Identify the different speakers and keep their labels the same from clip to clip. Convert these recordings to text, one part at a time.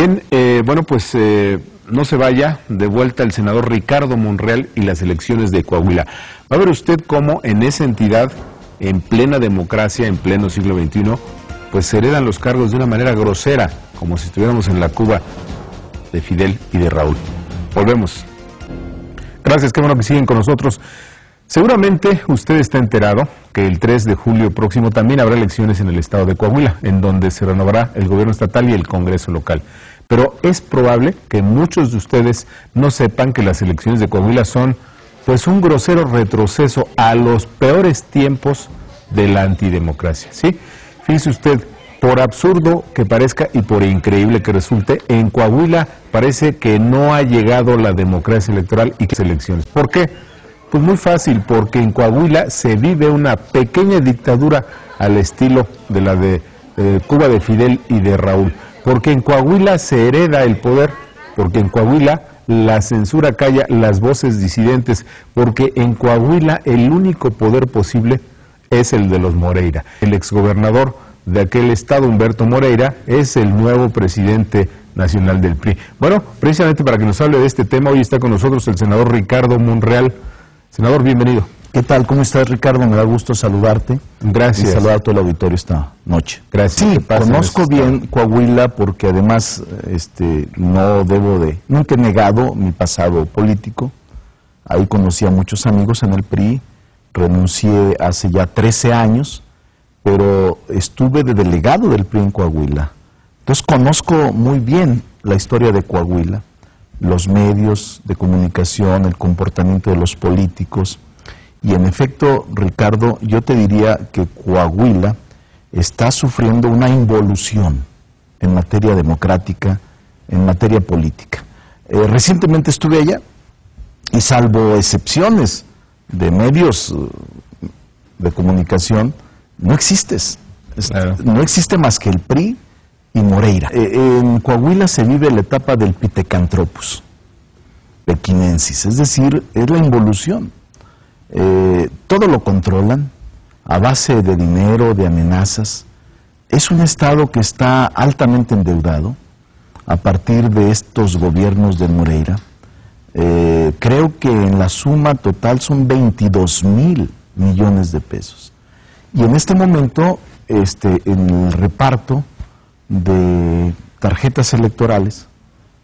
Speaker 1: Bien, bueno, pues no se vaya, de vuelta el senador Ricardo Monreal y las elecciones de Coahuila. Va a ver usted cómo en esa entidad, en plena democracia, en pleno siglo XXI, pues se heredan los cargos de una manera grosera, como si estuviéramos en la Cuba de Fidel y de Raúl. Volvemos. Gracias, qué bueno que siguen con nosotros. Seguramente usted está enterado que el 3 de julio próximo también habrá elecciones en el estado de Coahuila, en donde se renovará el gobierno estatal y el Congreso local. Pero es probable que muchos de ustedes no sepan que las elecciones de Coahuila son pues un grosero retroceso a los peores tiempos de la antidemocracia, ¿sí? Fíjese usted, por absurdo que parezca y por increíble que resulte, en Coahuila parece que no ha llegado la democracia electoral y las elecciones. ¿Por qué? Pues muy fácil, porque en Coahuila se vive una pequeña dictadura al estilo de la de Cuba de Fidel y de Raúl. Porque en Coahuila se hereda el poder, porque en Coahuila la censura calla las voces disidentes, porque en Coahuila el único poder posible es el de los Moreira. El exgobernador de aquel estado, Humberto Moreira, es el nuevo presidente nacional del PRI. Bueno, precisamente para que nos hable de este tema, hoy está con nosotros el senador Ricardo Monreal. Senador, bienvenido.
Speaker 2: ¿Qué tal? ¿Cómo estás, Ricardo? Me da gusto saludarte.
Speaker 1: Gracias.
Speaker 2: Y saludar a todo el auditorio esta noche.
Speaker 1: Gracias.
Speaker 2: Sí, conozco bien Coahuila porque además nunca he negado mi pasado político. Ahí conocí a muchos amigos en el PRI, renuncié hace ya 13 años, pero estuve de delegado del PRI en Coahuila. Entonces conozco muy bien la historia de Coahuila, los medios de comunicación, el comportamiento de los políticos. Y en efecto, Ricardo, yo te diría que Coahuila está sufriendo una involución en materia democrática, en materia política. Recientemente estuve allá y salvo excepciones de medios de comunicación, no existes. Claro. No existe más que el PRI y Moreira. En Coahuila se vive la etapa del Pithecanthropus pequinensis, es decir, es la involución. Todo lo controlan a base de dinero, de amenazas. Es un estado que está altamente endeudado a partir de estos gobiernos de Moreira. Creo que en la suma total son 22,000 millones de pesos. Y en este momento, en el reparto de tarjetas electorales,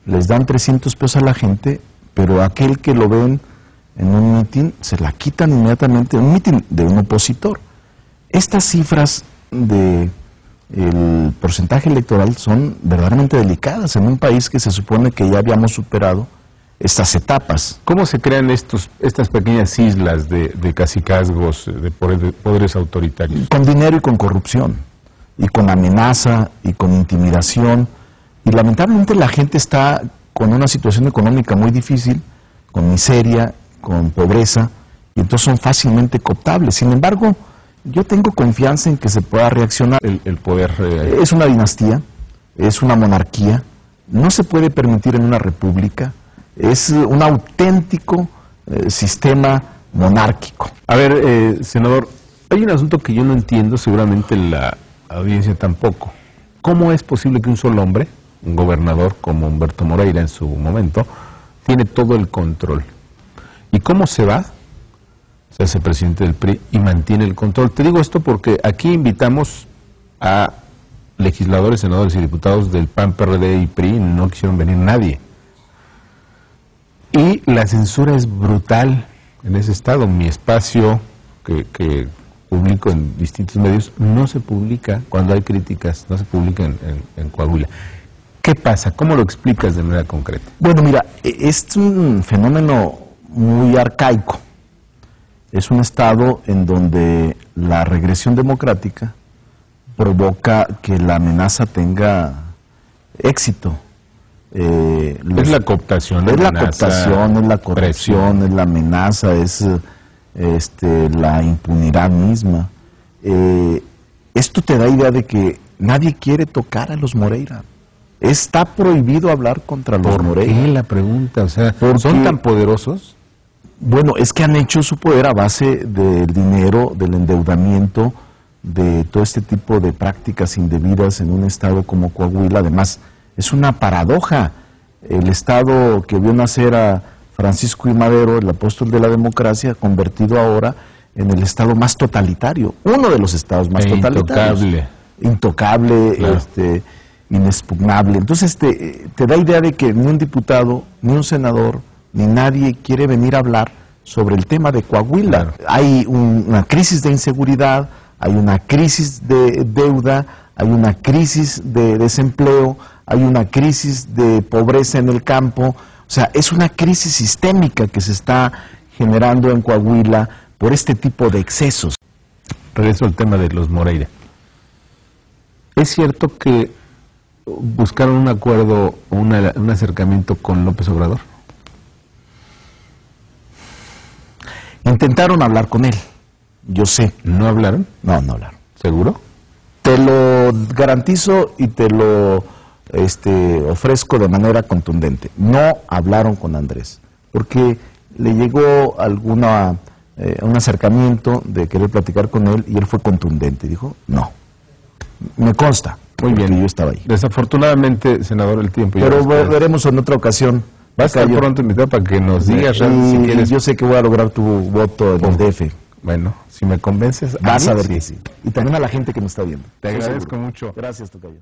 Speaker 2: les dan 300 pesos a la gente, pero aquel que lo ven en un mitin, se la quitan inmediatamente, un mitin de un opositor. Estas cifras del porcentaje electoral son verdaderamente delicadas en un país que se supone que ya habíamos superado estas etapas.
Speaker 1: ¿Cómo se crean estas pequeñas islas de cacicazgos, de poderes autoritarios?
Speaker 2: Con dinero y con corrupción, y con amenaza, y con intimidación, y lamentablemente la gente está con una situación económica muy difícil, con miseria, con pobreza, y entonces son fácilmente cooptables. Sin embargo, yo tengo confianza en que se pueda reaccionar.
Speaker 1: El poder...
Speaker 2: Es una dinastía, es una monarquía, no se puede permitir en una república, es un auténtico sistema monárquico.
Speaker 1: A ver, senador, hay un asunto que yo no entiendo, seguramente la audiencia tampoco. ¿Cómo es posible que un solo hombre, un gobernador como Humberto Moreira en su momento, tiene todo el control? ¿Y cómo se va? Se hace presidente del PRI y mantiene el control. Te digo esto porque aquí invitamos a legisladores, senadores y diputados del PAN, PRD y PRI, no quisieron venir nadie. Y la censura es brutal en ese estado. Mi espacio, que publico en distintos medios, no se publica cuando hay críticas, no se publica en Coahuila. ¿Qué pasa? ¿Cómo lo explicas de manera concreta?
Speaker 2: Bueno, mira, es un fenómeno muy arcaico. Es un estado en donde la regresión democrática provoca que la amenaza tenga éxito.
Speaker 1: Es la cooptación,
Speaker 2: es la cooptación, es la corrupción, es la amenaza, es la impunidad misma. Esto te da idea de que nadie quiere tocar a los Moreira. Está prohibido hablar contra los Moreira.
Speaker 1: ¿Por qué la pregunta? O sea, ¿son tan poderosos?
Speaker 2: Bueno, es que han hecho su poder a base del dinero, del endeudamiento, de todo este tipo de prácticas indebidas en un estado como Coahuila, además Es una paradoja. El Estado que vio nacer a Francisco I. Madero, el apóstol de la democracia, convertido ahora en el Estado más totalitario, uno de los Estados más totalitarios. Intocable, claro. Inexpugnable. Entonces te da idea de que ni un diputado, ni un senador, ni nadie quiere venir a hablar sobre el tema de Coahuila. Claro. Hay una crisis de inseguridad, hay una crisis de deuda, hay una crisis de desempleo, hay una crisis de pobreza en el campo. O sea, es una crisis sistémica que se está generando en Coahuila por este tipo de excesos.
Speaker 1: Regreso al tema de los Moreira. ¿Es cierto que buscaron un acuerdo o un acercamiento con López Obrador?
Speaker 2: Intentaron hablar con él, yo sé.
Speaker 1: ¿No hablaron?
Speaker 2: No, no hablaron.
Speaker 1: ¿Seguro?
Speaker 2: Te lo garantizo y te lo ofrezco de manera contundente. No hablaron con Andrés, porque le llegó un acercamiento de querer platicar con él y él fue contundente. Dijo, no. Me consta.
Speaker 1: Muy bien.
Speaker 2: Yo estaba ahí.
Speaker 1: Desafortunadamente, senador, el tiempo ya
Speaker 2: pero veremos en otra ocasión.
Speaker 1: Va a estar pronto invitado para que nos digas si quieres.
Speaker 2: Yo sé que voy a lograr tu voto en el DF.
Speaker 1: Bueno, si me convences,
Speaker 2: vas a ver que sí. Y también a la gente que me está viendo.
Speaker 1: Te agradezco mucho.
Speaker 2: Gracias, tocayo.